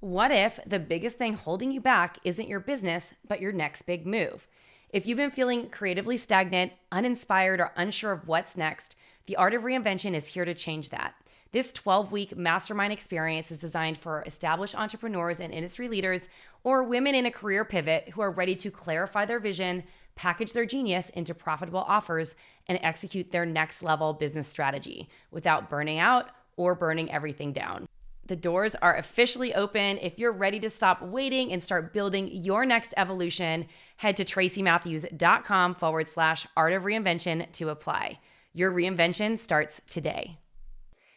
What if the biggest thing holding you back isn't your business, but your next big move? If you've been feeling creatively stagnant, uninspired, or unsure of what's next, the Art of Reinvention is here to change that. This 12-week mastermind experience is designed for established entrepreneurs and industry leaders or women in a career pivot who are ready to clarify their vision, package their genius into profitable offers, and execute their next level business strategy without burning out or burning everything down. The doors are officially open. If you're ready to stop waiting and start building your next evolution, head to tracymatthews.com/art of reinvention to apply. Your reinvention starts today.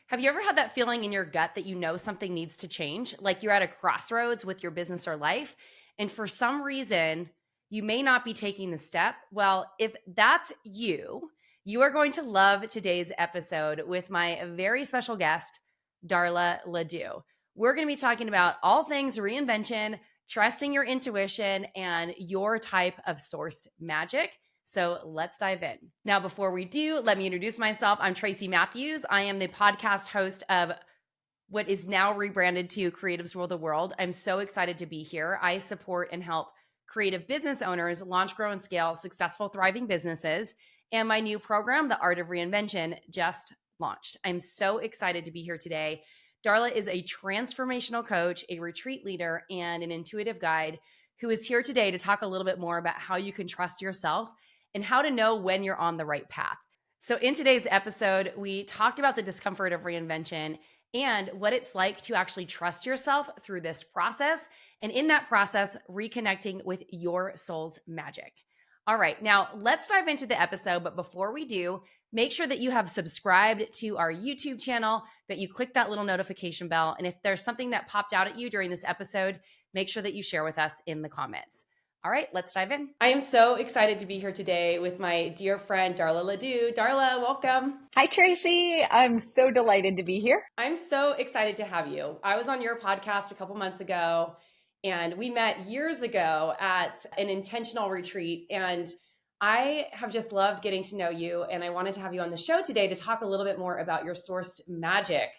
Have you ever had that feeling in your gut that you know something needs to change? Like you're at a crossroads with your business or life, and for some reason, you may not be taking the step? Well, if that's you, you are going to love today's episode with my very special guest, Darla LeDoux. We're going to be talking about all things reinvention, trusting your intuition, and your type of sourced magic. So let's dive in. Now, before we do, let me introduce myself. I'm Tracy Matthews. I am the podcast host of what is now rebranded to Creatives Rule the World. I'm so excited to be here. I support and help creative business owners launch, grow, and scale successful, thriving businesses. And my new program, The Art of Reinvention, just launched. I'm so excited to be here today. Darla is a transformational coach, a retreat leader, and an intuitive guide who is here today to talk a little bit more about how you can trust yourself and how to know when you're on the right path. So in today's episode, we talked about the discomfort of reinvention and what it's like to actually trust yourself through this process. And in that process, reconnecting with your soul's magic. All right, now let's dive into the episode. But before we do, make sure that you have subscribed to our YouTube channel, that you click that little notification bell. And if there's something that popped out at you during this episode, make sure that you share with us in the comments. All right, let's dive in. I am so excited to be here today with my dear friend, Darla LeDoux. Darla, welcome. Hi, Tracy. I'm so delighted to be here. I'm so excited to have you. I was on your podcast a couple months ago, and we met years ago at an intentional retreat. And I have just loved getting to know you. And I wanted to have you on the show today to talk a little bit more about your sourced magic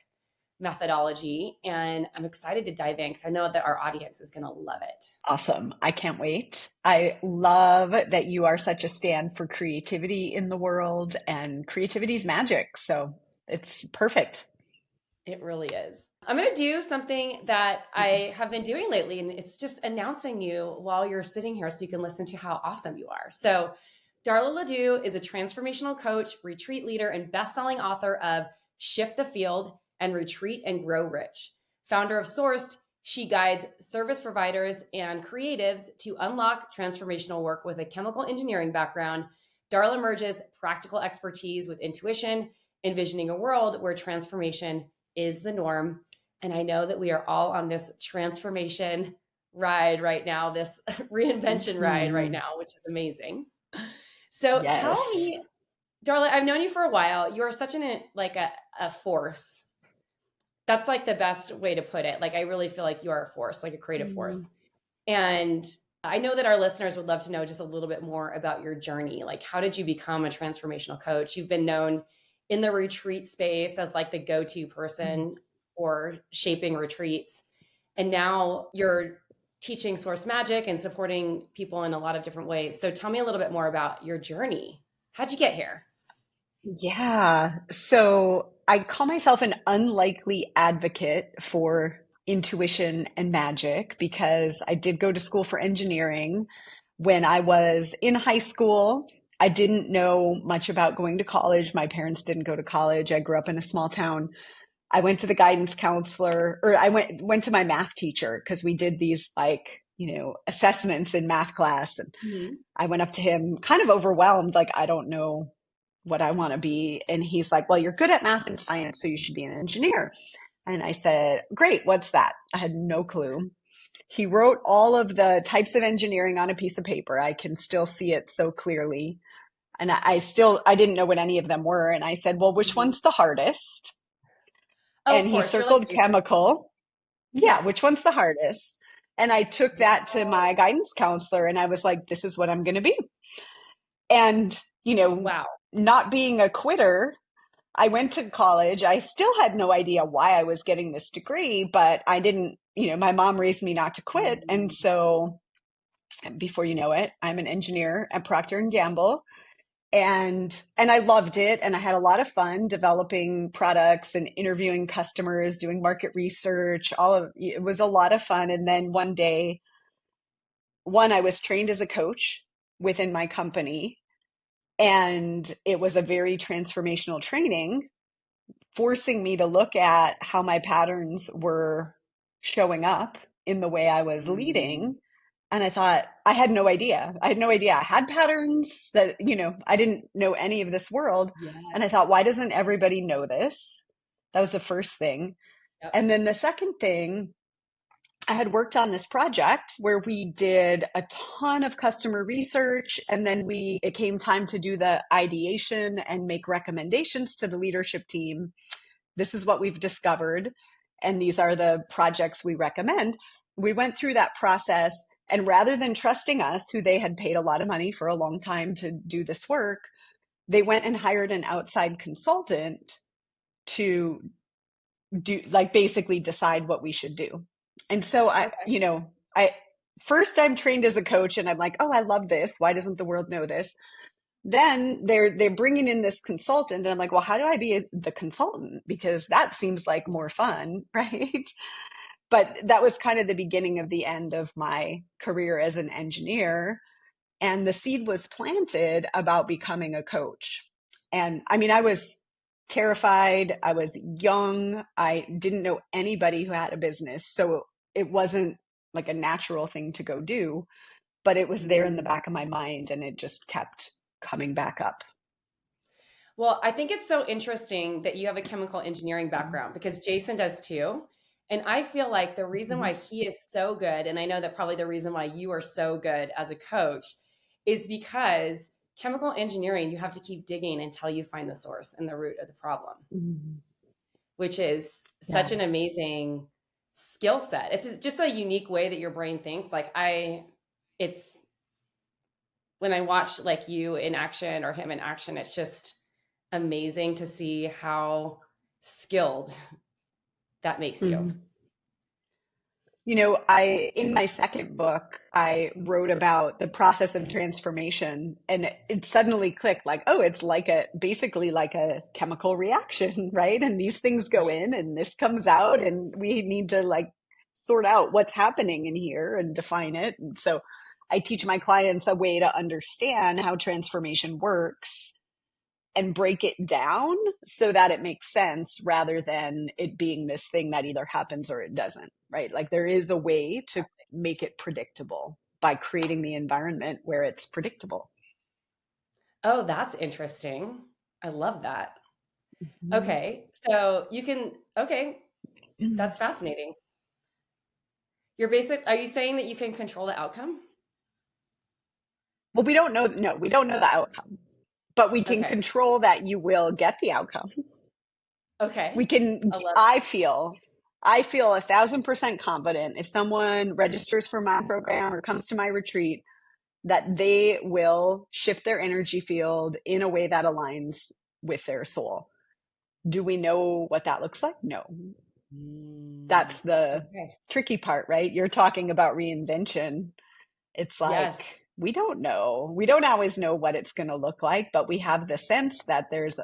methodology. And I'm excited to dive in because I know that our audience is going to love it. Awesome. I can't wait. I love that you are such a stand for creativity in the world, and creativity is magic. So it's perfect. It really is. I'm going to do something that I have been doing lately, and it's just announcing you while you're sitting here so you can listen to how awesome you are. So Darla LeDoux is a transformational coach, retreat leader, and best-selling author of Shift the Field and Retreat and Grow Rich. Founder of Sourced, she guides service providers and creatives to unlock transformational work with a chemical engineering background. Darla merges practical expertise with intuition, envisioning a world where transformation is the norm. And I know that we are all on this transformation ride right now, this reinvention ride right now, which is amazing. So Yes. Tell me, Darla, I've known you for a while. You are such a force. That's like the best way to put it. Like, I really feel like you are a force, like a creative force. And I know that our listeners would love to know just a little bit more about your journey. Like, how did you become a transformational coach? You've been known in the retreat space as like the go-to person for shaping retreats. And now you're teaching source magic and supporting people in a lot of different ways. So tell me a little bit more about your journey. How'd you get here? Yeah. So I call myself an unlikely advocate for intuition and magic because I did go to school for engineering. When I was in high school, I didn't know much about going to college. My parents didn't go to college. I grew up in a small town. I went to the guidance counselor, or I went to my math teacher because we did these assessments in math class. And I went up to him kind of overwhelmed, like, I don't know what I want to be. And he's like, well, you're good at math and science, so you should be an engineer. And I said, great, what's that? I had no clue. He wrote all of the types of engineering on a piece of paper. I can still see it so clearly. And I didn't know what any of them were. And I said, well, which one's the hardest? And he circled chemical. Yeah, which one's the hardest? And I took that to my guidance counselor and I was like, this is what I'm going to be. And, wow. Not being a quitter, I went to college. I still had no idea why I was getting this degree, but I didn't my mom raised me not to quit. And so before you know it, I'm an engineer at Procter and Gamble. And I loved it. And I had a lot of fun developing products and interviewing customers, doing market research. It was a lot of fun. And then one day, I was trained as a coach within my company, and it was a very transformational training, forcing me to look at how my patterns were showing up in the way I was leading. And I thought, I had no idea. I had no idea I had patterns that, I didn't know any of this world. Yes. And I thought, why doesn't everybody know this? That was the first thing. Yep. And then the second thing, I had worked on this project where we did a ton of customer research, and then it came time to do the ideation and make recommendations to the leadership team. This is what we've discovered, and these are the projects we recommend. We went through that process, and rather than trusting us, who they had paid a lot of money for a long time to do this work, they went and hired an outside consultant to do, like, basically decide what we should do. And so Okay. first I'm trained as a coach, and I'm like, oh, I love this. Why doesn't the world know this? Then they're bringing in this consultant, and I'm like, well, how do I be the consultant? Because that seems like more fun, right? But that was kind of the beginning of the end of my career as an engineer. And the seed was planted about becoming a coach. And I mean, I was terrified. I was young. I didn't know anybody who had a business. So it wasn't like a natural thing to go do, but it was there in the back of my mind, and it just kept coming back up. Well, I think it's so interesting that you have a chemical engineering background because Jason does too. And I feel like the reason why he is so good, and I know that probably the reason why you are so good as a coach, is because chemical engineering, you have to keep digging until you find the source and the root of the problem, Mm-hmm. which is Yeah. such an amazing skill set. It's just a unique way that your brain thinks. It's when I watch like you in action or him in action, it's just amazing to see how skilled that makes you. Mhm. In my second book, I wrote about the process of transformation, and it suddenly clicked, like, oh, it's basically like a chemical reaction, right? And these things go Right. in and this comes out, and we need to, like, sort out what's happening in here and define it. And so I teach my clients a way to understand how transformation works and break it down so that it makes sense, rather than it being this thing that either happens or it doesn't, right? Like, there is a way to make it predictable by creating the environment where it's predictable. Oh, that's interesting. I love that. Mhm. Okay. Okay, that's fascinating. Are you saying that you can control the outcome? Well, we don't know. No, we don't know the outcome, but we can Okay. control that you will get the outcome. We Okay. can, I love I feel 1,000% confident if someone registers for my program or comes to my retreat, that they will shift their energy field in a way that aligns with their soul. Do we know what that looks like? No. That's the Okay. tricky part, right? You're talking about reinvention. It's Yes. like, we don't know. We don't always know what it's going to look like, but we have the sense that there's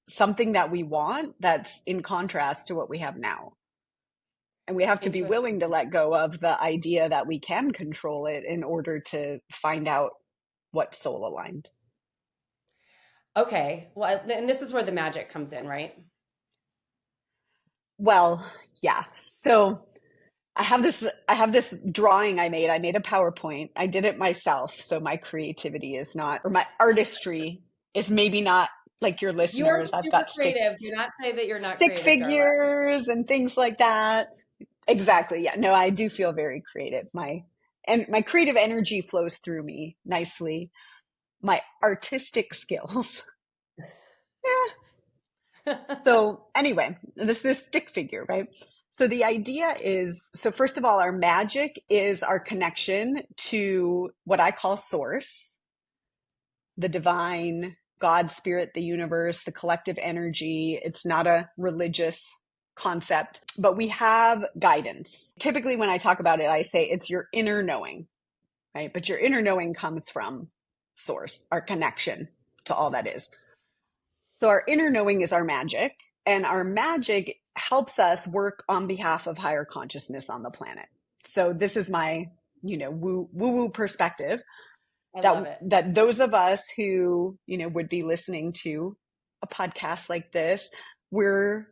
something that we want that's in contrast to what we have now. And we have to be willing to Interesting. let go of the idea that we can control it in order to find out what's soul aligned. Okay. Well, and this is where the magic comes in, right? Well, yeah. So I have this drawing I made. I made a PowerPoint. I did it myself. So my creativity is not, or my artistry is maybe not like your You are listeners. I've super got creative. Do not say that you're not stick creative, Darla. figures and things like that. Exactly. Yeah. No, I do feel very creative. My creative energy flows through me nicely. My artistic skills. Yeah. So anyway, this stick figure, right? So the idea is, so first of all, our magic is our connection to what I call source, the divine, God, spirit, the universe, the collective energy. It's not a religious concept, but we have guidance. Typically, when I talk about it, I say it's your inner knowing, right? But your inner knowing comes from source, our connection to all that is. So our inner knowing is our magic, and our magic helps us work on behalf of higher consciousness on the planet. So this is my, woo perspective I love that it. those of us who, would be listening to a podcast like this, we're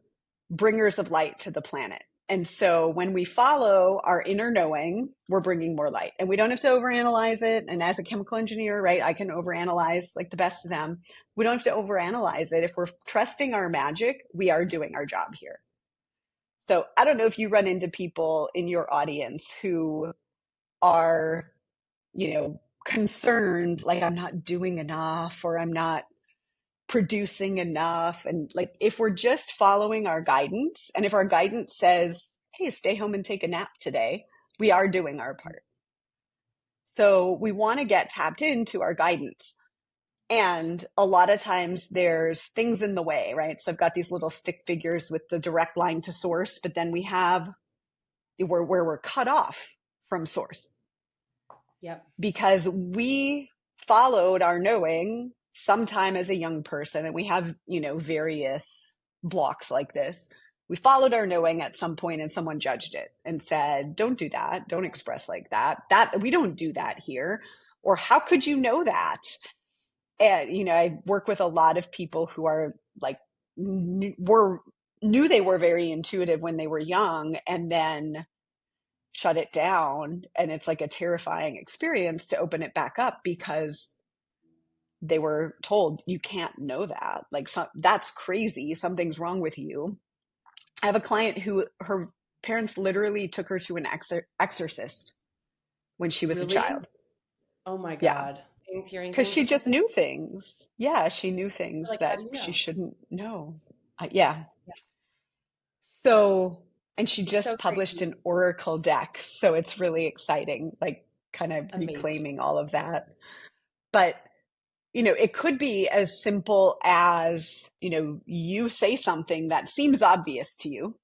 bringers of light to the planet. And so when we follow our inner knowing, we're bringing more light, and we don't have to overanalyze it. And as a chemical engineer, right, I can overanalyze like the best of them. We don't have to overanalyze it. If we're trusting our magic, we are doing our job here. So I don't know if you run into people in your audience who are, concerned, like I'm not doing enough or I'm not producing enough. And like, if we're just following our guidance, and if our guidance says, hey, stay home and take a nap today, we are doing our part. So we want to get tapped into our guidance. And a lot of times there's things in the way, right? So I've got these little stick figures with the direct line to source, but then we have where we're cut off from source. Yep. Because we followed our knowing sometime as a young person, and we have, various blocks like this. We followed our knowing at some point, and someone judged it and said, don't do that. Don't express like that. We don't do that here. Or how could you know that? And, I work with a lot of people who are like, knew they were very intuitive when they were young, and then shut it down. And it's like a terrifying experience to open it back up because they were told you can't know that. Like, that's crazy. Something's wrong with you. I have a client who her parents literally took her to an exorcist when she was a Really? child. Oh my Yeah. God. Things, hearing Because things she or just something? knew things. Yeah, she knew things Like, how that do you she know? shouldn't know. Yeah. Yeah. So, and she It's so just published crazy. an oracle deck. So it's really exciting, like kind of Amazing. reclaiming all of that. But, it could be as simple as, you say something that seems obvious to you,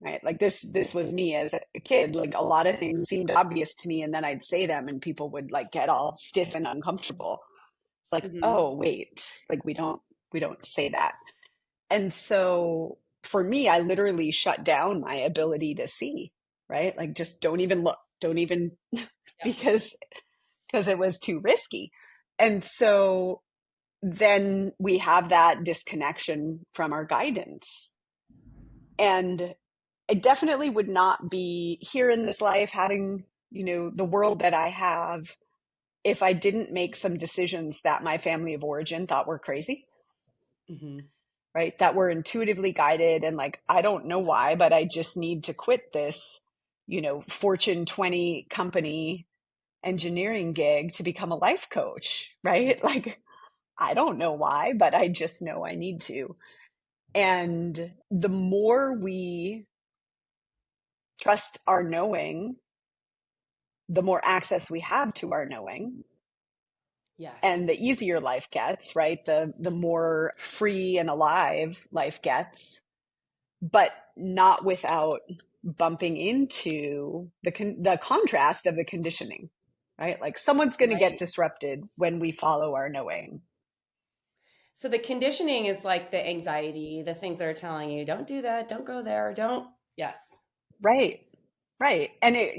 right? Like this was me as a kid. Like a lot of things seemed obvious to me, and then I'd say them and people would like get all stiff and uncomfortable. It's like, Hmm. oh, wait, like we don't say that. And so for me, I literally shut down my ability to see, right? Like just don't even look, don't even Yeah. because it was too risky. And so then we have that disconnection from our guidance. And I definitely would not be here in this life having, the world that I have if I didn't make some decisions that my family of origin thought were crazy, Hmm. right? That were intuitively guided. And like, I don't know why, but I just need to quit this, Fortune 20 company engineering gig to become a life coach, right? Like, I don't know why, but I just know I need to. And the more we trust our knowing, the more access we have to our knowing, and the Yes. easier life gets, right? The more free and alive life gets, but not without bumping into the contrast of the conditioning, right? Like someone's going to get Right. disrupted when we follow our knowing. So the conditioning is like the anxiety, the things that are telling you, don't do that, don't go there, don't. Yes. Right. Right. And it,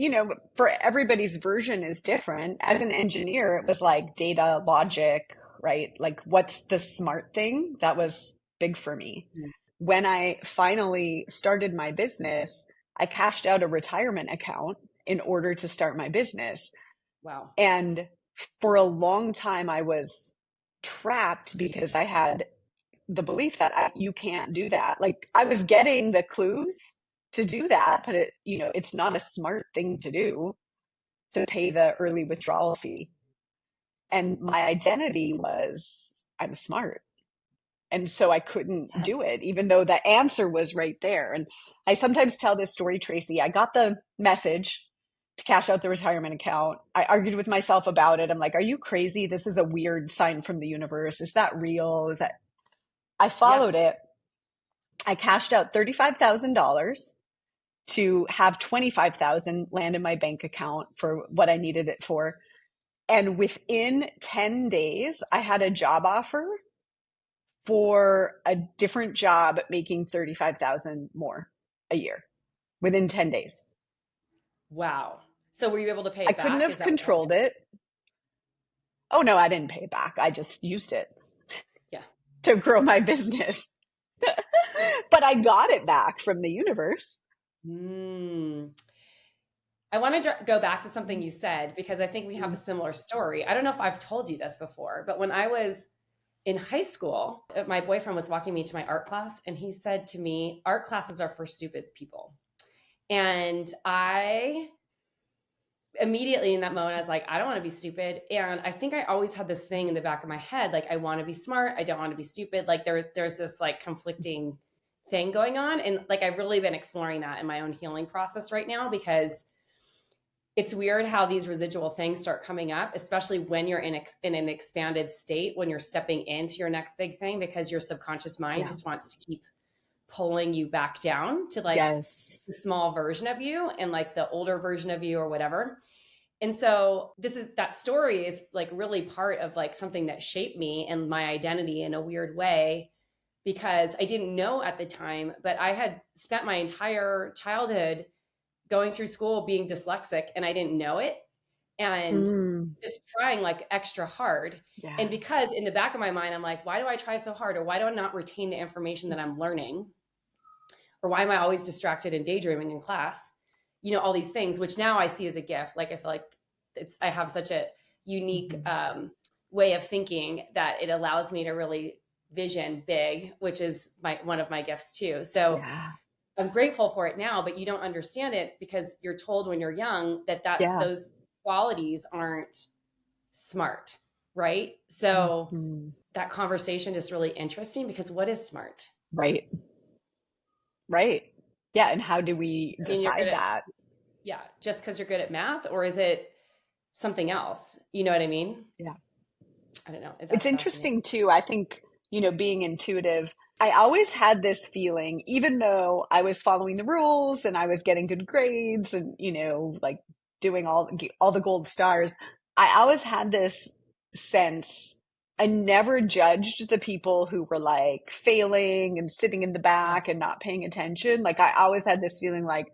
for everybody's version is different. As an engineer, it was like data, logic, right? Like what's the smart thing? That was big for me. Mm. When I finally started my business, I cashed out a retirement account in order to start my business. Wow. And for a long time, I was trapped because I had the belief that you can't do that. Like I was getting the clues to do that, but it's not a smart thing to do to pay the early withdrawal fee. And my identity was I'm smart. And so I couldn't do Yes. it, even though the answer was right there. And I sometimes tell this story, Tracy. I got the message to cash out the retirement account. I argued with myself about it. I'm like, are you crazy? This is a weird sign from the universe. Is that real? Is that I Yeah. followed it. I cashed out $35,000 to have 25,000 land in my bank account for what I needed it for. And within 10 days, I had a job offer for a different job making 35,000 more a year within 10 days. Wow. So were you able to pay I it couldn't back? Is have that what controlled happened? it. Oh no, I didn't pay it back. I just used it Yeah. to grow my business. But I got it back from the universe. Mm. I want to go back to something you said because I think we have a similar story. I don't know if I've told you this before, but when I was in high school, my boyfriend was walking me to my art class and he said to me, art classes are for stupid people. And I immediately in that moment, I was like, I don't want to be stupid. And I think I always had this thing in the back of my head, like, I want to be smart. I don't want to be stupid. Like there's this like conflicting thing going on. And like, I've really been exploring that in my own healing process right now because it's weird how these residual things start coming up, especially when you're in an expanded state, when you're stepping into your next big thing, because your subconscious mind Yeah. just wants to keep pulling you back down to like Yes. the small version of you and like the older version of you or whatever. And so that story is like really part of like something that shaped me and my identity in a weird way because I didn't know at the time, but I had spent my entire childhood going through school being dyslexic and I didn't know it and Mm, just trying like extra hard. yeah. And because in the back of my mind, I'm like, why do I try so hard? Or why do I not retain the information that I'm learning? Or why am I always distracted and daydreaming in class? You know, all these things, which now I see as a gift. Like I feel like I have such a unique Mhm. way of thinking that it allows me to really vision big, which is one of my gifts too. So Yeah. I'm grateful for it now, but you don't understand it because you're told when you're young that Yeah. those qualities aren't smart, right? So Mhm. that conversation is really interesting because what is smart? Right. Right. Yeah. And how do we I mean, you're good decide at, that? yeah, just because you're good at math, or is it something else? You know what I mean? Yeah. I don't know. It's That's fascinating. interesting too. I think, being intuitive, I always had this feeling, even though I was following the rules and I was getting good grades and, like doing all the gold stars, I always had this sense. I never judged the people who were like failing and sitting in the Yeah. back and not paying attention. Like I always had this feeling like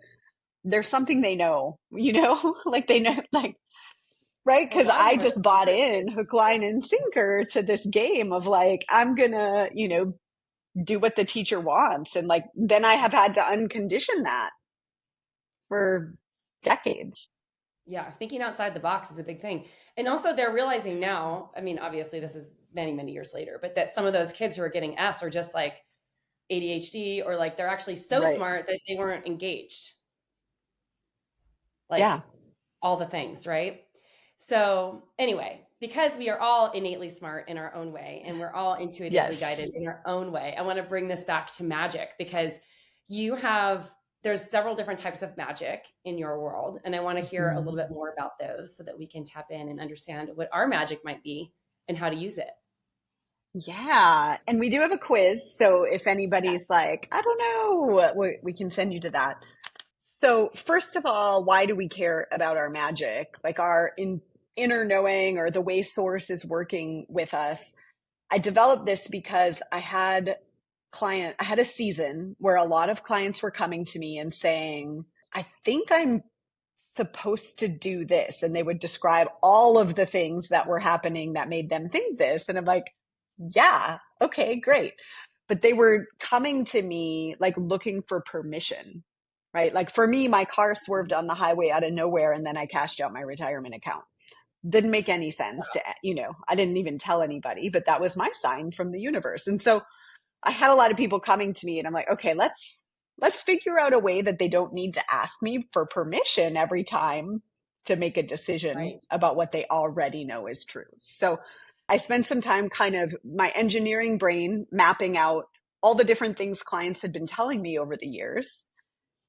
there's something they know, like they know, like, right? A Because lot of I them are just bought smart. in hook, line, and sinker to this game of like, I'm gonna, do what the teacher wants. And like, then I have had to uncondition that for decades. Yeah, thinking outside the box is a big thing. And also they're realizing now, I mean, obviously this is many, many years later, but that some of those kids who are getting S are just like ADHD or like they're actually so Right. smart that they weren't engaged. Like Yeah. all the things, right? So, anyway, because we are all innately smart in our own way and we're all intuitively guided Yes. in our own way, I want to bring this back to magic because you have, there's several different types of magic in your world. And I want to hear a little Mhm. bit more about those so that we can tap in and understand what our magic might be and how to use it. Yeah. And we do have a quiz. So if Yes. anybody's like, I don't know, we can send you to that. So, first of all, why do we care about our magic? Like our inner knowing or the way source is working with us. I developed this because I had a season where a lot of clients were coming to me and saying, I think I'm supposed to do this. And they would describe all of the things that were happening that made them think this. And I'm like, yeah, okay, great. But they were coming to me like looking for permission, right? Like for me, my car swerved on the highway out of nowhere and then I cashed out my retirement account. Didn't make any sense I didn't even tell anybody, but that was my sign from the universe. And so I had a lot of people coming to me and I'm like, okay, let's figure out a way that they don't need to ask me for permission every time to make a decision Right. about what they already know is true. So I spent some time kind of my engineering brain mapping out all the different things clients had been telling me over the years.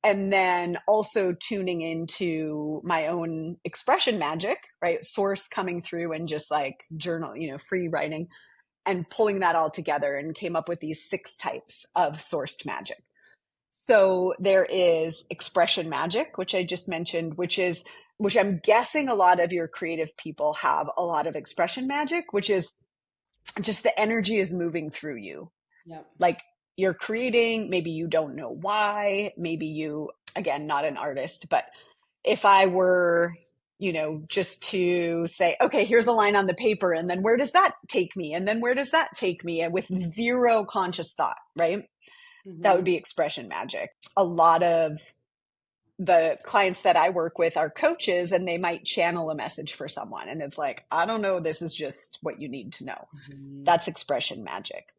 And then also tuning into my own expression magic, right? Source coming through and just like journal, free writing and pulling that all together and came up with these 6 types of sourced magic. So there is expression magic, which I just mentioned, which I'm guessing a lot of your creative people have a lot of expression magic, which is just the energy is moving through you. Yep. Like you're creating, maybe you don't know why, maybe you, again, not an artist, but if I were, just to say, okay, here's a line on the paper, and then where does that take me? And then where does that take me? And with zero conscious thought, right? That would be expression magic. A lot of the clients that I work with are coaches, and they might channel a message for someone. And it's like, I don't know, this is just what you need to know. That's expression magic.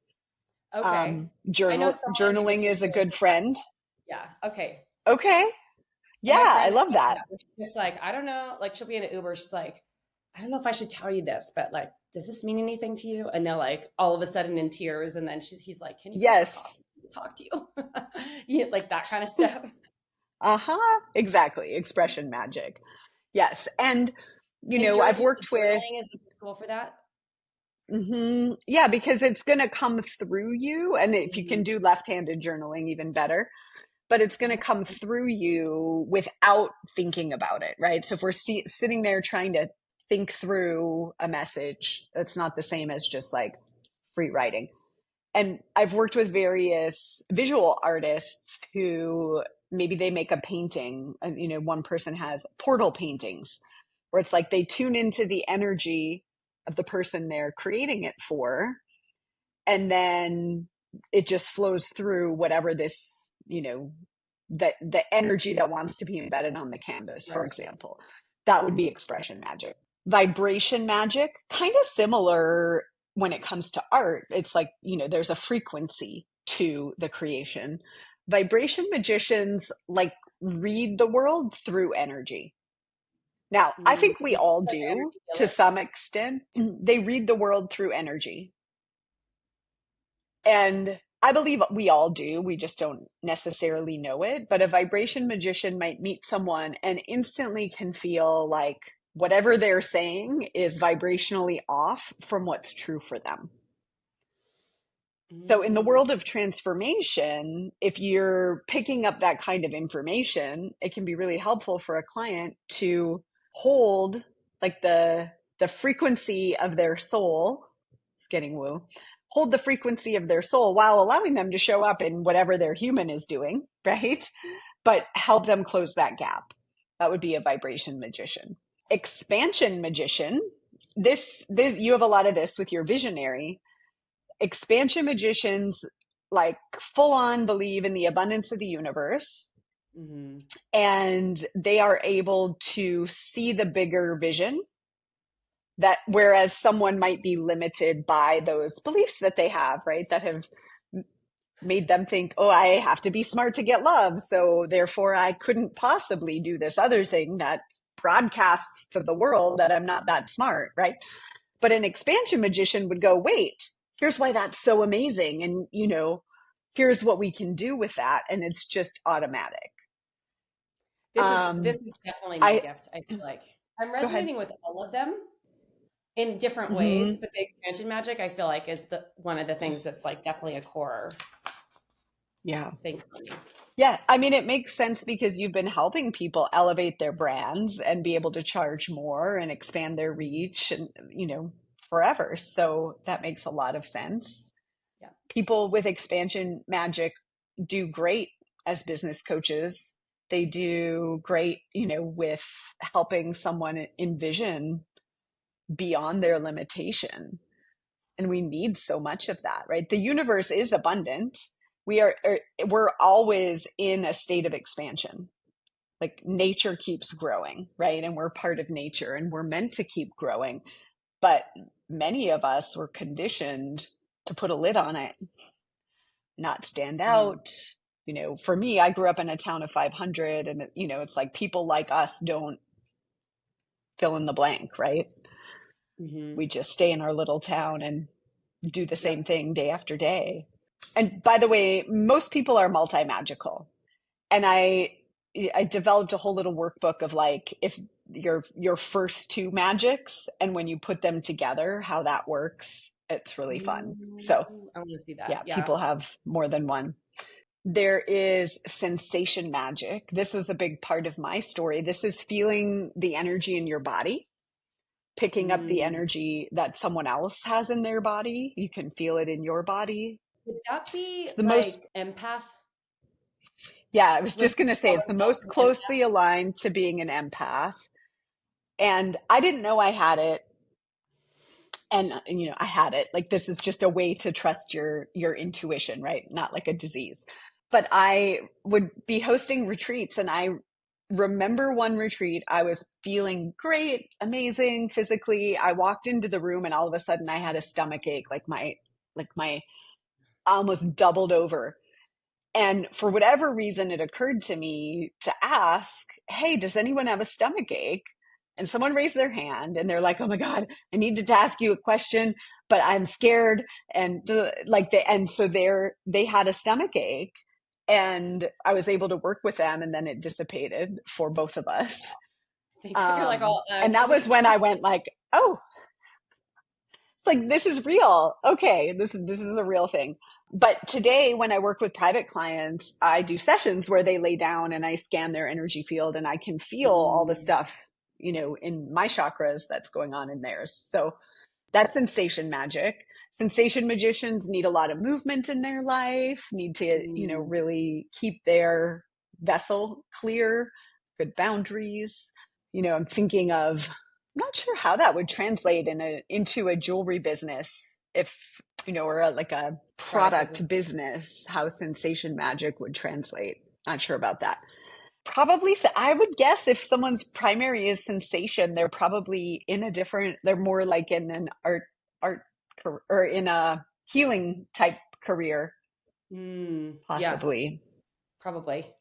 Okay. I know someone in Journaling is a particular. good friend. Yeah. Okay. Okay. Yeah, My I friend love that. she's just like, I don't know. Like she'll be in an Uber. She's like, I don't know if I should tell you this, but like, does this mean anything to you? And they're like, all of a sudden in tears. And then he's like, can you Yes. talk to you? Yeah, like that kind of stuff. Uh-huh. Exactly. Expression magic. Yes. And, And I've worked with, journaling is cool for that. yeah, because it's going to come through you. And if you can Mhm. do left-handed journaling, even better. But it's going to come through you without thinking about it, right? So if we're sitting there trying to think through a message, that's not the same as just like free writing. And I've worked with various visual artists who maybe they make a painting. One person has portal paintings where it's like they tune into the energy of the person they're creating it for, and then it just flows through whatever this, that the energy that wants to be embedded on the canvas, for example. That would be expression magic. Vibration magic, kind of similar when it comes to art. It's like, there's a frequency to the creation. Vibration magicians like read the world through energy. Now, I think we all Like the do energy to healer. some extent. They read the world through energy. And I believe we all do. We just don't necessarily know it. But a vibration magician might meet someone and instantly can feel like whatever they're saying is vibrationally off from what's true for them. So in the Mm. world of transformation, if you're picking up that kind of information, it can be really helpful for a client to hold like the frequency of their soul. It's getting woo. Hold the frequency of their soul while allowing them to show up in whatever their human is doing, right? But help them close that gap. That would be a vibration magician. Expansion magician. This you have a lot of this with your visionary. Expansion magicians like full on believe in the abundance of the universe, and they are able to see the bigger vision, that whereas someone might be limited by those beliefs that they have, right, that have made them think, oh, I have to be smart to get love, so therefore I couldn't possibly do this other thing that broadcasts to the world that I'm not that smart, right? But an expansion magician would go, wait, here's why that's so amazing. And, here's what we can do with that. And it's just automatic. This is definitely my I gift. I feel like I'm Go ahead. resonating with all of them in different ways, Hmm. but the expansion magic I feel like is the one of the things that's like definitely a core Yeah. thing for me. Yeah. I mean, it makes sense because you've been helping people elevate their brands and be able to charge more and expand their reach and, forever. So that makes a lot of sense. Yeah. People with expansion magic do great as business coaches. They do great, with helping someone envision beyond their limitation. And we need so much of that, right? The universe is abundant. We're always in a state of expansion. Like nature keeps growing, right? And we're part of nature and we're meant to keep growing. But many of us were conditioned to put a lid on it, not stand Mm-hmm. out. For me, I grew up in a town of 500, and it's like people like us don't fill in the blank, right? Mm-hmm. We just stay in our little town and do the same Yep. thing day after day. And by the way, most people are multi-magical. And I developed a whole little workbook of like if your first two magics and when you put them together, how that works It's really fun. So Ooh, I want to see that. yeah, Yeah. people have more than one. There is sensation magic. This is a big part of my story. This is feeling the energy in your body, picking up the Mm. energy that someone else has in their body. You can feel it in your body. Would that be It's the most, like empath? yeah, I was Would just going you to say call it's the yourself most an empath? closely aligned to being an empath. And I didn't know I had it. And you know, I had it. Like this is just a way to trust your intuition, right? Not like a disease. But I would be hosting retreats, and I remember one retreat, I was feeling great, amazing physically. I walked into the room and all of a sudden I had a stomach ache, like my almost doubled over. And for whatever reason, it occurred to me to ask, hey, does anyone have a stomach ache? And someone raised their hand and they're like, oh my God, I needed to ask you a question, but I'm scared. And and so they had a stomach ache, and I was able to work with them, and then it dissipated for both of us. You're like, oh, And that was when I went like, oh, like this is real. Okay, this is a real thing. But today when I work with private clients, I do sessions where they lay down and I scan their energy field and I can feel all the mm, stuff, you know, in my chakras that's going on in theirs. So that's sensation magic. Sensation magicians need a lot of movement in their life, need to, you know, mm, really keep their vessel clear, good boundaries. You know, I'm thinking of, I'm not sure how that would translate into a jewelry business, if, you know, or like a product product business. business, how sensation magic would translate. Not sure about that. Probably, so I would guess if someone's primary is sensation, they're probably in a different, they're more like in an art or in a healing type career, Yes, possibly. probably.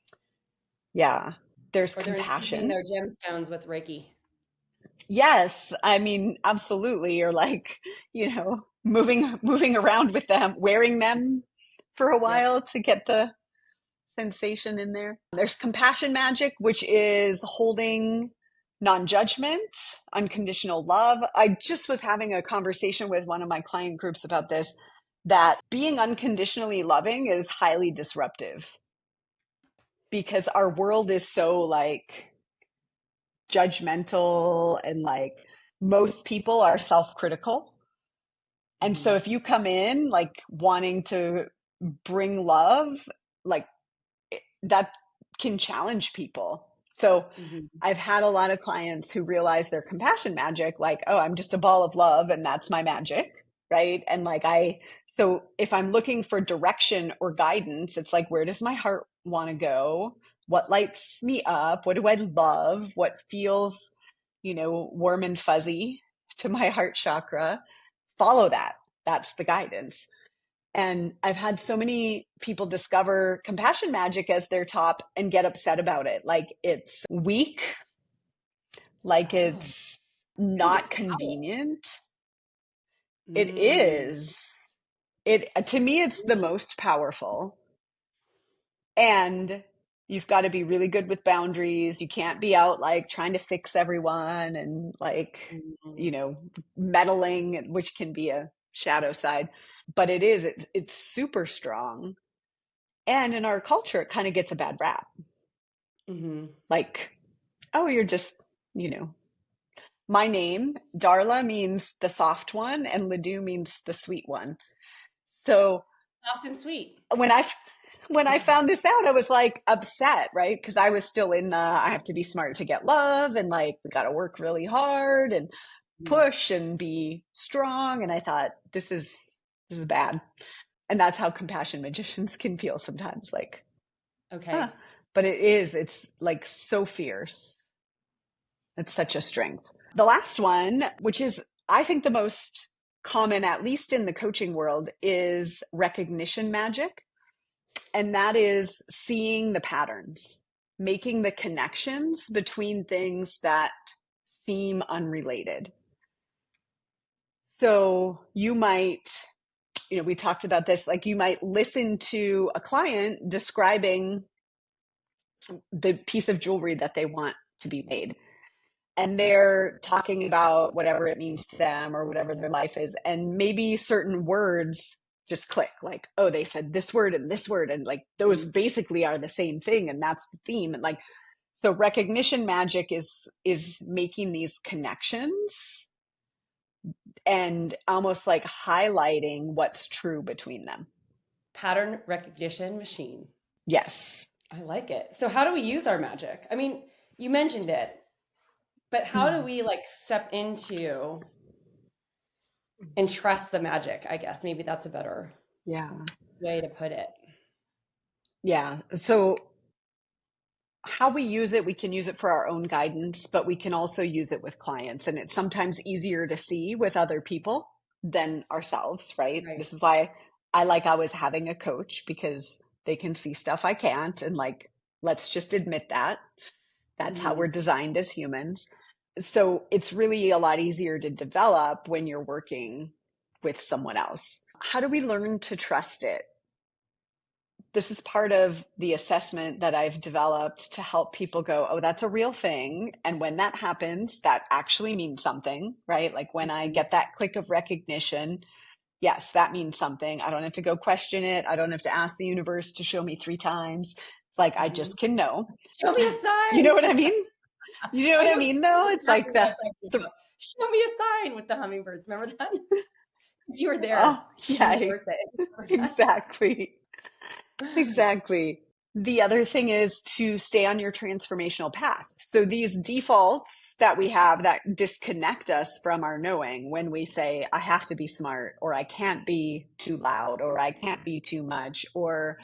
Yeah. There's Or they're infusing compassion. their gemstones with Reiki. Yes, I mean, absolutely. Or like, you know, moving around with them, wearing them for a Yep. while to get the sensation in there. There's compassion magic, which is holding non-judgment, unconditional love. I just was having a conversation with one of my client groups about this, that being unconditionally loving is highly disruptive because our world is so like judgmental, and like most people are self-critical. And so Hmm. if you come in like wanting to bring love, like that can challenge people. So Hmm. I've had a lot of clients who realize their compassion magic, like, oh, I'm just a ball of love and that's my magic. Right. And like, so if I'm looking for direction or guidance, it's like, where does my heart want to go? What lights me up? What do I love? What feels, you know, warm and fuzzy to my heart chakra? Follow that. That's the guidance. And I've had so many people discover compassion magic as their top and get upset about it. Like it's weak, like Oh, it's I think not it's power. convenient. It Mm, is. It, to me, it's the mm, most powerful. And you've got to be really good with boundaries. You can't be out like trying to fix everyone and like, you mm, know, meddling, which can be a shadow side. But it's super strong. And in our culture, it kind of gets a bad rap. mm-hmm. Like, oh, you're just, you know, my name, Darla, means the soft one, and LeDoux means the sweet one. So Soft and sweet. when I when I found this out, I was like upset, right? Because I was still in the I have to be smart to get love, and like we got to work really hard and Mm, push and be strong. And I thought this is bad, and that's how compassion magicians can feel sometimes. Like, huh? okay. But it's like so fierce. It's such a strength. The last one, which is, I think, the most common, at least in the coaching world, is recognition magic. And that is seeing the patterns, making the connections between things that seem unrelated. So you might, you know, we talked about this, like you might listen to a client describing the piece of jewelry that they want to be made. and they're talking about whatever it means to them or whatever their life is. And maybe certain words just click, like, oh, they said this word and this word. And like those basically are the same thing. And that's the theme. And like, so recognition magic is making these connections and almost like highlighting what's true between them. Pattern recognition machine. Yes. I like it. So how do we use our magic? I mean, you mentioned it, but how do we like step into and trust the magic? I guess maybe that's a better Yeah. way to put it. Yeah. So how we use it, we can use it for our own guidance, but we can also use it with clients. And it's sometimes easier to see with other people than ourselves, right? Right. This is why I like always having a coach, because they can see stuff I can't. And like, let's just admit that. That's how we're designed as humans. So it's really a lot easier to develop when you're working with someone else. How do we learn to trust it? This is part of the assessment that I've developed to help people go, oh, that's a real thing. And when that happens, that actually means something, right? Like when I get that click of recognition, yes, that means something. I don't have to go question it. I don't have to ask the universe to show me 3 times. It's like, I just can know. Show me a sign. You know what I mean? You know what I mean, though? It's exactly like show me a sign with the hummingbirds. Remember that? Because you were there. Oh, yeah, birthday. exactly. Exactly. The other thing is to stay on your transformational path. So these defaults that we have that disconnect us from our knowing, when we say, I have to be smart, or I can't be too loud, or I can't be too much, or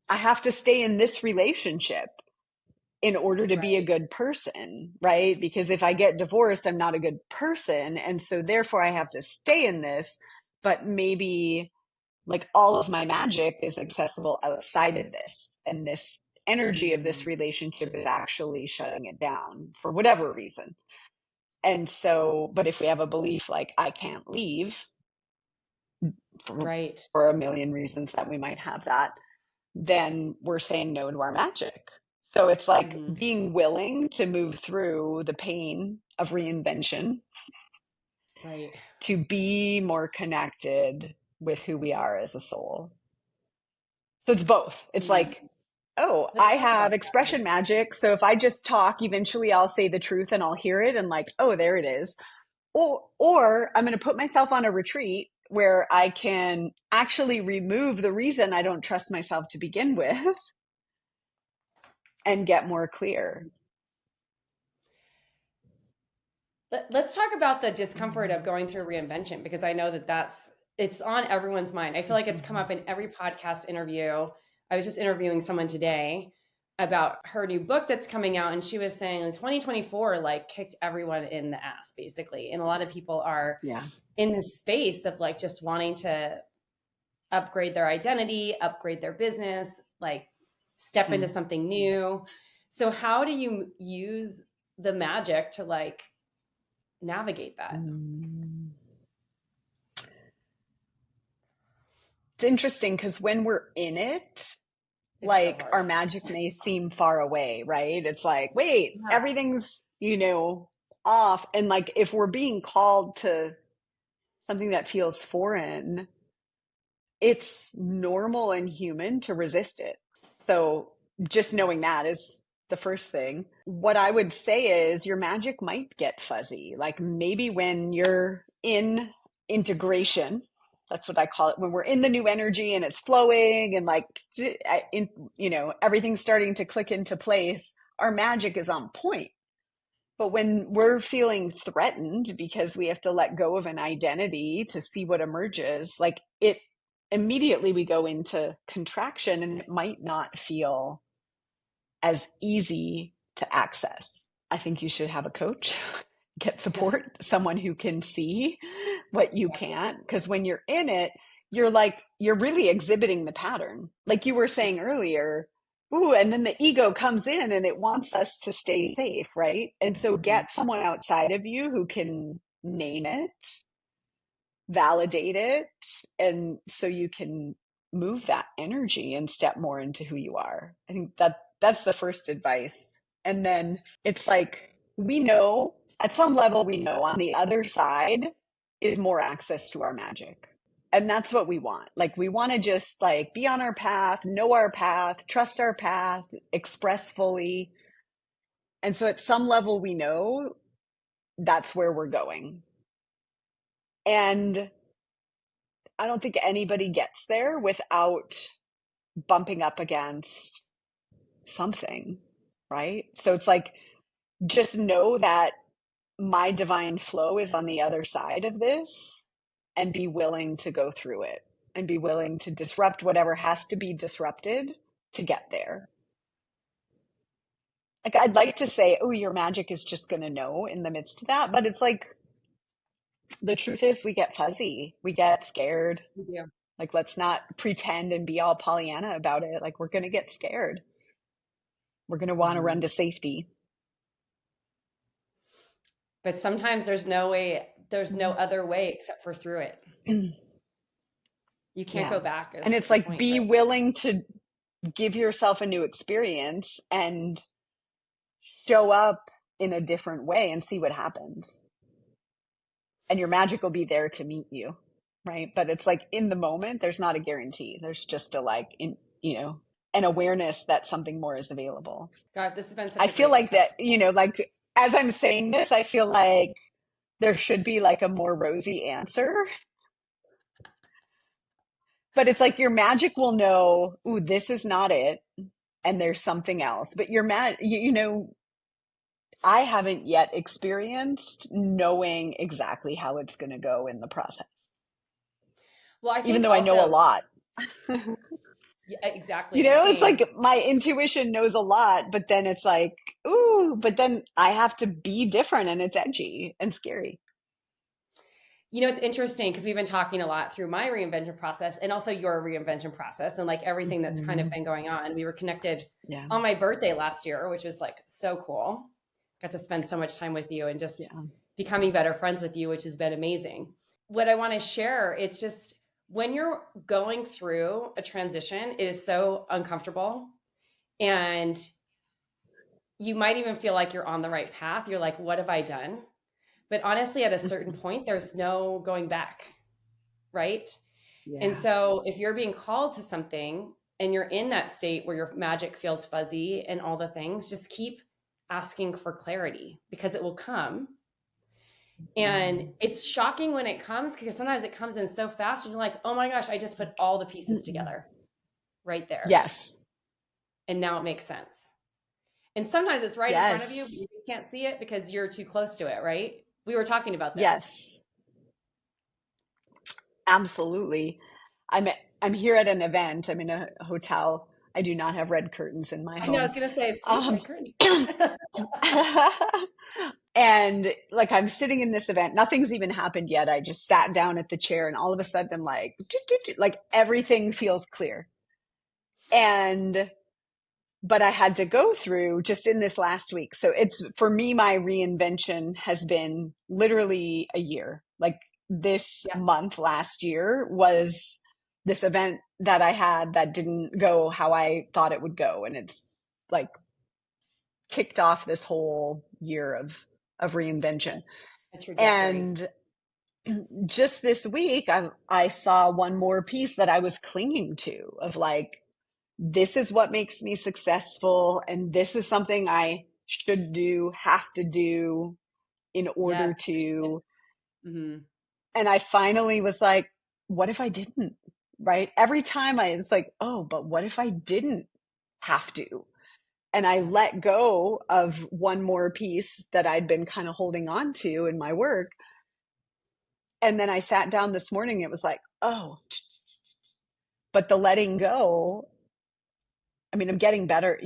I have to stay in this relationship in order to be a good person, right? Because if I get divorced, I'm not a good person. And so therefore I have to stay in this, but maybe like all of my magic is accessible outside of this. And this energy of this relationship is actually shutting it down for whatever reason. And so, but if we have a belief like I can't leave for a million reasons that we might have that, then we're saying no to our magic. So it's like being willing to move through the pain of reinvention, to be more connected with who we are as a soul. So it's both. It's like, oh, I have expression magic. So if I just talk, eventually I'll say the truth and I'll hear it and like, oh, there it is. Or I'm going to put myself on a retreat where I can actually remove the reason I don't trust myself to begin with and get more clear. Let's talk about the discomfort of going through reinvention, because I know that it's on everyone's mind. I feel like it's come up in every podcast interview. I was just interviewing someone today about her new book that's coming out, and she was saying 2024 like kicked everyone in the ass basically, and a lot of people are in this space of like just wanting to upgrade their identity, upgrade their business, like step into something new. So how do you use the magic to like navigate that? It's interesting because when we're in it, like our magic may seem far away, right? It's like, wait, everything's, off. And like, if we're being called to something that feels foreign, it's normal and human to resist it. So just knowing that is the first thing. What I would say is your magic might get fuzzy. Like maybe when you're in integration, that's what I call it, when we're in the new energy and it's flowing and like, everything's starting to click into place, our magic is on point. But when we're feeling threatened because we have to let go of an identity to see what emerges, like it immediately we go into contraction and it might not feel as easy to access. I think you should have a coach, get support, someone who can see what you can't. Because when you're in it, you're really exhibiting the pattern. Like you were saying earlier, ooh, and then the ego comes in and it wants us to stay safe, right? And so get someone outside of you who can name it, validate it, and so you can move that energy and step more into who you are. I think that's the first advice. And then it's like, we know At some level, we know on the other side is more access to our magic. And that's what we want. Like, we want to just like be on our path, know our path, trust our path, express fully. And so at some level, we know that's where we're going. And I don't think anybody gets there without bumping up against something, right? So it's like, just know that my divine flow is on the other side of this, and be willing to go through it and be willing to disrupt whatever has to be disrupted to get there. Like, I'd like to say, oh, your magic is just going to know in the midst of that. But it's like, the truth is, we get fuzzy, we get scared. Yeah. Like, let's not pretend and be all Pollyanna about it. Like, we're going to get scared. We're going to want to run to safety. But sometimes there's no other way except for through it. You can't go back. And it's like, point, be willing to give yourself a new experience and show up in a different way and see what happens. And your magic will be there to meet you, right? But it's like, in the moment, there's not a guarantee. There's just a an awareness that something more is available. God, this has been such I feel like that, like, as I'm saying this, I feel like there should be like a more rosy answer. But it's like, your magic will know, ooh, this is not it, and there's something else. But I haven't yet experienced knowing exactly how it's going to go in the process. Well, I think even though I know a lot. Yeah, exactly. It's like, my intuition knows a lot, but then it's like, ooh, but then I have to be different, and it's edgy and scary. It's interesting because we've been talking a lot through my reinvention process and also your reinvention process, and like everything that's kind of been going on. We were connected on my birthday last year, which was like so cool. Got to spend so much time with you and just becoming better friends with you, which has been amazing. What I want to share, it's just, when you're going through a transition, it is so uncomfortable, and you might even feel like you're on the right path. You're like, what have I done? But honestly, at a certain point, there's no going back, right? Yeah. And so if you're being called to something and you're in that state where your magic feels fuzzy and all the things, just keep asking for clarity, because it will come. And it's shocking when it comes, because sometimes it comes in so fast and you're like, oh my gosh, I just put all the pieces together right there. Yes. And now it makes sense. And sometimes it's right in front of you, but you just can't see it because you're too close to it, right? We were talking about this. Yes. Absolutely. I'm here at an event. I'm in a hotel. I do not have red curtains in my home. I know, I was going to say, red curtains. And like, I'm sitting in this event. Nothing's even happened yet. I just sat down at the chair, and all of a sudden I'm like, like, everything feels clear. But I had to go through just in this last week. So it's, for me, my reinvention has been literally a year. Like, this month last year was this event that I had that didn't go how I thought it would go. And it's like kicked off this whole year of reinvention. And just this week, I saw one more piece that I was clinging to, of like, this is what makes me successful, and this is something I should do, have to do in order to. Mm-hmm. And I finally was like, what if I didn't? Right? Every time it's like, oh, but what if I didn't have to? And I let go of one more piece that I'd been kind of holding on to in my work. And then I sat down this morning, it was like, oh, but the letting go, I mean, I'm getting better,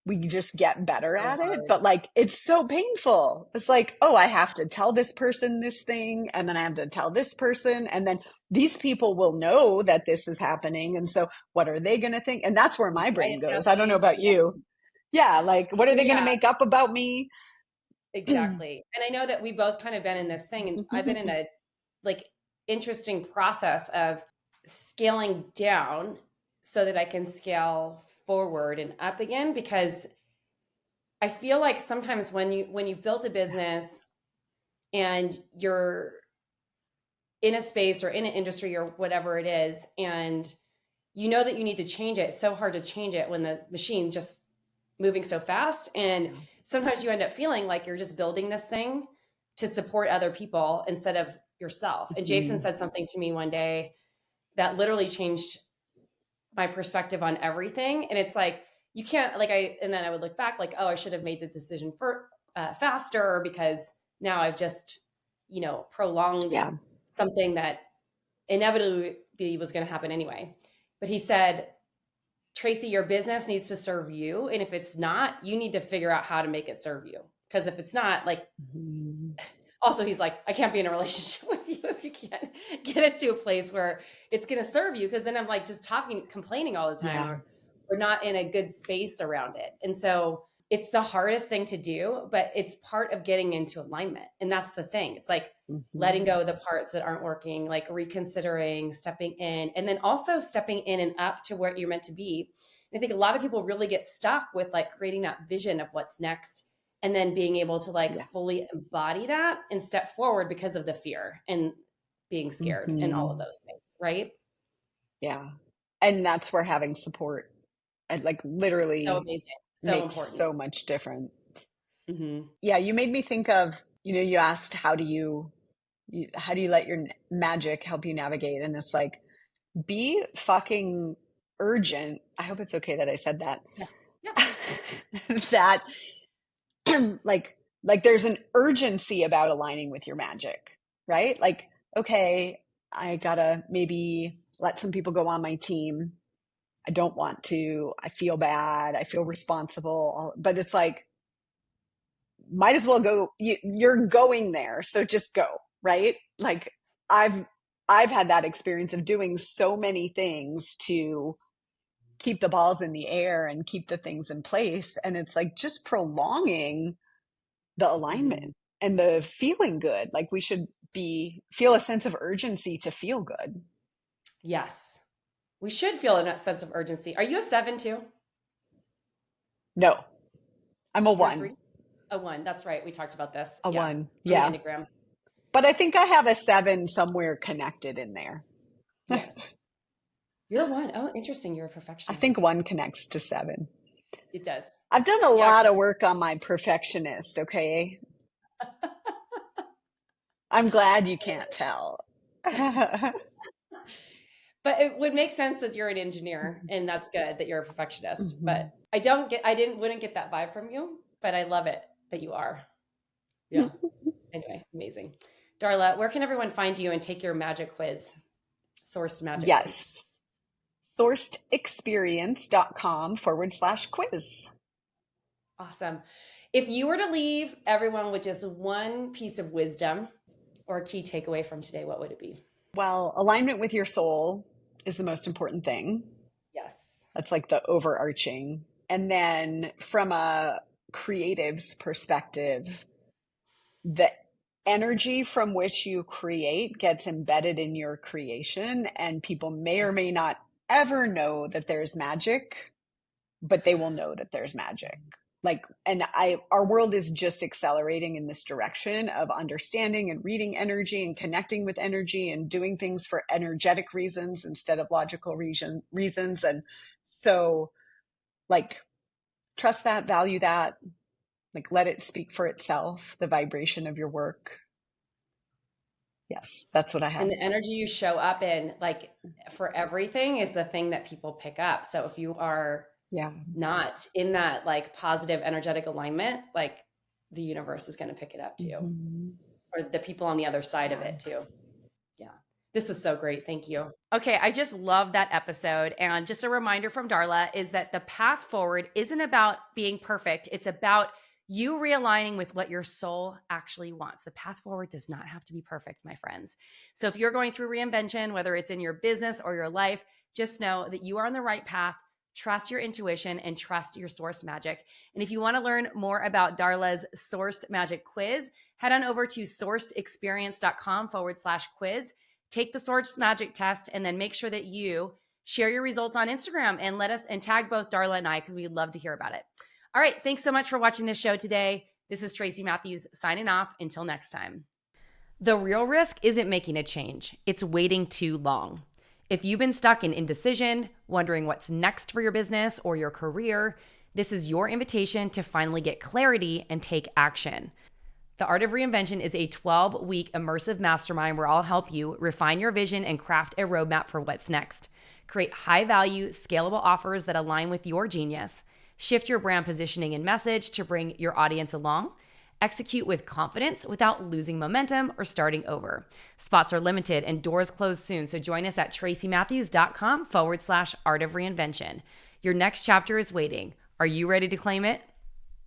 we just get better at it, but like, it's so painful. It's like, oh, I have to tell this person this thing, and then I have to tell this person, and then these people will know that this is happening. And so what are they going to think? And that's where my brain goes. I don't know about you. Yeah. Like, what are they going to make up about me? Exactly. And I know that we both kind of been in this thing, and I've been in a like interesting process of scaling down so that I can scale forward and up again, because I feel like sometimes when you've built a business and you're in a space or in an industry or whatever it is, and you know that you need to change it. It's so hard to change it when the machine just moving so fast. And sometimes you end up feeling like you're just building this thing to support other people instead of yourself. And Jason said something to me one day that literally changed my perspective on everything. And it's like, you can't and then I would look back like, oh, I should have made the decision for faster, because now I've just, prolonged something that inevitably was going to happen anyway. But he said, Tracy, your business needs to serve you. And if it's not, you need to figure out how to make it serve you. Because if it's not, also he's like, I can't be in a relationship with you if you can't get it to a place where it's going to serve you. Because then I'm like just complaining all the time, or we're not in a good space around it. And so it's the hardest thing to do, but it's part of getting into alignment. And that's the thing. It's like letting go of the parts that aren't working, like reconsidering, stepping in, and then also stepping in and up to where you're meant to be. And I think a lot of people really get stuck with like creating that vision of what's next, and then being able to fully embody that and step forward because of the fear and being scared and all of those things. Right. Yeah. And that's where having support and literally so amazing. So makes important. So much difference. Yeah. You made me think of, you asked, how do you let your magic help you navigate? And it's like, be fucking urgent. I hope it's okay that I said that. Yeah. That like there's an urgency about aligning with your magic, right? Like, okay, I gotta maybe let some people go on my team. I don't want to. I feel bad. I feel responsible. But it's like, might as well go. You're going there, so just go, right? Like I've had that experience of doing so many things to keep the balls in the air and keep the things in place, and it's like just prolonging the alignment and the feeling good. Like we should feel a sense of urgency to feel good. Yes. We should feel a sense of urgency. Are you a 7 too? No, I'm a 1. A 1. That's right. We talked about this. A 1. Yeah. Enneagram. But I think I have a 7 somewhere connected in there. Yes. You're a 1. Oh, interesting. You're a perfectionist. I think 1 connects to 7. It does. I've done a lot of work on my perfectionist. Okay. I'm glad you can't tell. But it would make sense that you're an engineer, and that's good that you're a perfectionist. But wouldn't get that vibe from you, but I love it that you are. Yeah. Anyway, amazing. Darla, where can everyone find you and take your magic quiz? Sourced Magic. Yes. sourcedexperience.com/quiz. Awesome. If you were to leave everyone with just one piece of wisdom or a key takeaway from today, what would it be? Well, alignment with your soul is the most important thing. Yes. That's like the overarching. And then from a creative's perspective, the energy from which you create gets embedded in your creation, and people may or may not ever know that there's magic, but they will know that there's magic. Our world is just accelerating in this direction of understanding and reading energy and connecting with energy and doing things for energetic reasons instead of logical reasons. And so trust that, value that, let it speak for itself, the vibration of your work. Yes, that's what I have. And the energy you show up in, for everything, is the thing that people pick up. So if you are not in that positive energetic alignment, the universe is going to pick it up too, or the people on the other side of it too. Yeah. This was so great. Thank you. Okay. I just love that episode. And just a reminder from Darla is that the path forward isn't about being perfect. It's about you realigning with what your soul actually wants. The path forward does not have to be perfect, my friends. So if you're going through reinvention, whether it's in your business or your life, just know that you are on the right path. Trust your intuition and trust your source magic. And if you want to learn more about Darla's Sourced Magic quiz, head on over to sourcedexperience.com/quiz. Take the Sourced Magic test, and then make sure that you share your results on Instagram and tag both Darla and I, because we'd love to hear about it. All right. Thanks so much for watching this show today. This is Tracy Matthews signing off. Until next time. The real risk isn't making a change, it's waiting too long. If you've been stuck in indecision, wondering what's next for your business or your career, this is your invitation to finally get clarity and take action. The Art of Reinvention is a 12-week immersive mastermind where I'll help you refine your vision and craft a roadmap for what's next. Create high-value, scalable offers that align with your genius. Shift your brand positioning and message to bring your audience along. Execute with confidence without losing momentum or starting over. Spots are limited and doors close soon, so join us at tracymatthews.com/art of reinvention. Your next chapter is waiting. Are you ready to claim it?